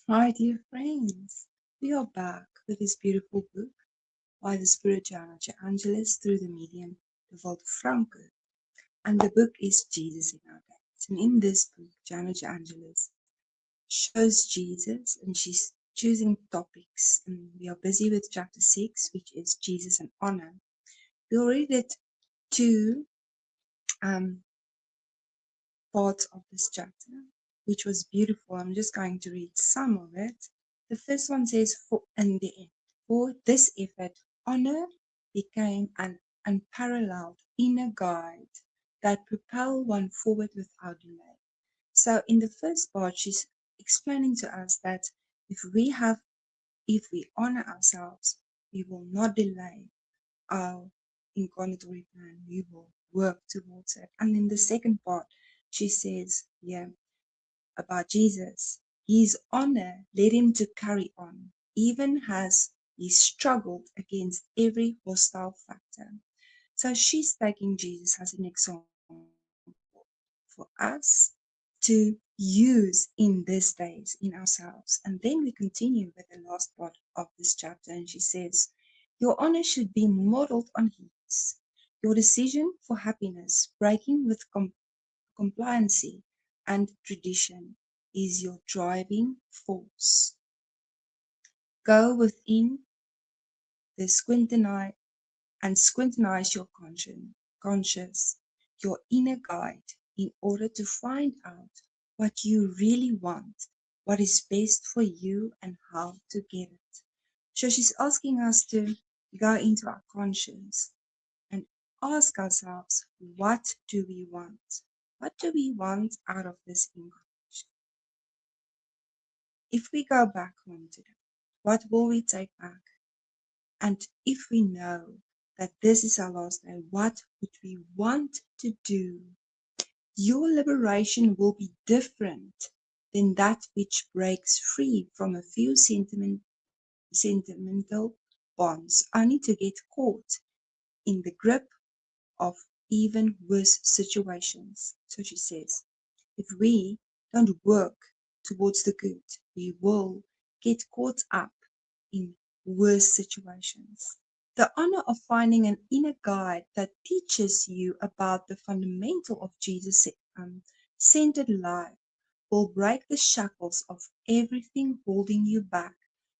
Hi, dear friends. We are back with this beautiful book by the Spirit Joanna De Ângelis through the medium Divaldo Franco. And the book is Jesus in Our Days. And in this book, Joanna De Ângelis shows Jesus and she's choosing topics. And we are busy with chapter 6, which is Jesus and honor. We already did two um, parts of this chapter, which was beautiful. I'm just going to read some of it. The first one says, "For in the end, for this effort, honor became an unparalleled inner guide that propelled one forward without delay." So in the first part, she's explaining to us that if we honor ourselves, we will not delay our incarnatory plan. We will work towards it. And in the second part, she says, yeah, about Jesus. His honor led him to carry on, even as he struggled against every hostile factor. So she's taking Jesus as an example for us to use in these days in ourselves. And then we continue with the last part of this chapter, and she says, "Your honor should be modeled on his. Your decision for happiness, breaking with compliancy and tradition, is your driving force. Go within the scrutinize your conscience, your inner guide, in order to find out what you really want, what is best for you, and how to get it." So she's asking us to go into our conscience and ask ourselves, what do we want? What do we want out of this incarnation? If we go back home today, what will we take back? And if we know that this is our last day, what would we want to do? Your liberation will be different than that which breaks free from a few sentimental bonds, only to get caught in the grip of even worse situations. So she says, if we don't work towards the good, we will get caught up in worse situations. The honor of finding an inner guide that teaches you about the fundamental of Jesus' centered life will break the shackles of everything holding you back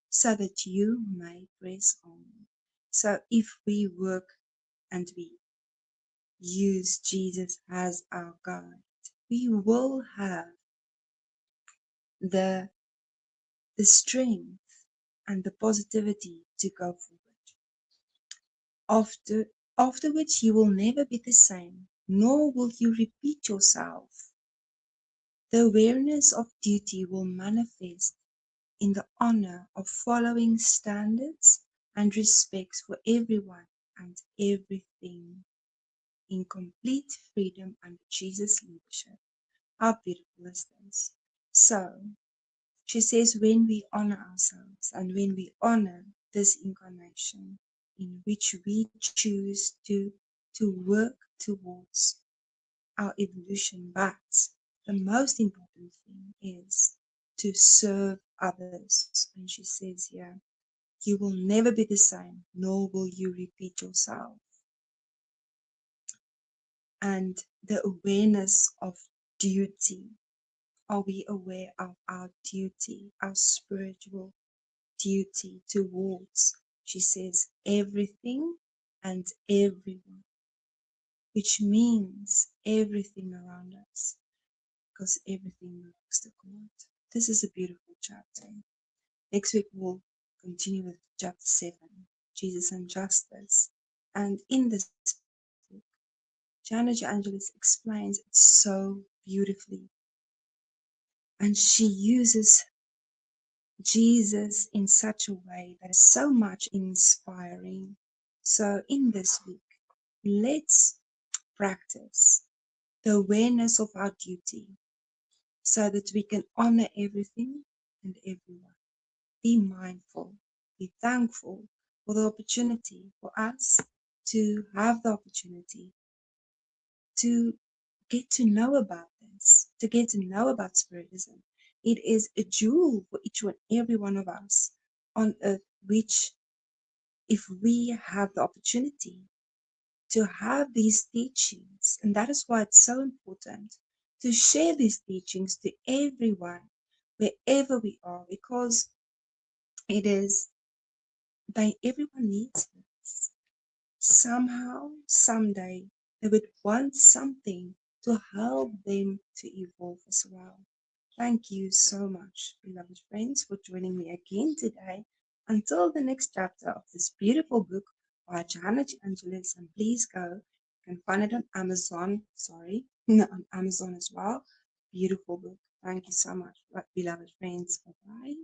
so that you may press on. So if we work and we use Jesus as our guide, we will have the the strength and the positivity to go forward. After afterwards you will never be the same, nor will you repeat yourself. The awareness of duty will manifest in the honor of following standards and respect for everyone and everything, in complete freedom under Jesus' leadership. How beautiful is this? So, she says, when we honor ourselves and when we honor this incarnation in which we choose to work towards our evolution, but the most important thing is to serve others. And she says here, you will never be the same, nor will you repeat yourself. And the awareness of duty. Are we aware of our duty, our spiritual duty towards, she says, everything and everyone, which means everything around us, because everything belongs to God. This is a beautiful chapter. Next week we'll continue with chapter 7, Jesus and Justice. And in this book, Joanna De Ângelis explains it so beautifully. And she uses Jesus in such a way that is so much inspiring. So in this week, let's practice the awareness of our duty so that we can honor everything and everyone. Be mindful, be thankful for the opportunity for us to have the opportunity to get to know about this, to get to know about Spiritism, It is a jewel for each and every one of us on earth, which if we have the opportunity to have these teachings, and that is why it's so important to share these teachings to everyone, wherever we are, because everyone needs this. Somehow, someday, they would want something to help them to evolve as well. Thank you so much, beloved friends, for joining me again today. Until the next chapter of this beautiful book by Joanna De Ângelis, and please go, you can find it on Amazon, on Amazon as well. Beautiful book. Thank you so much, beloved friends. Bye-bye.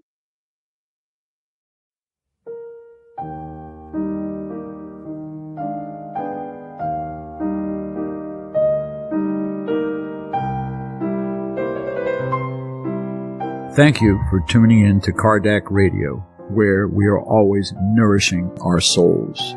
Thank you for tuning in to Kardec Radio, where we are always nourishing our souls.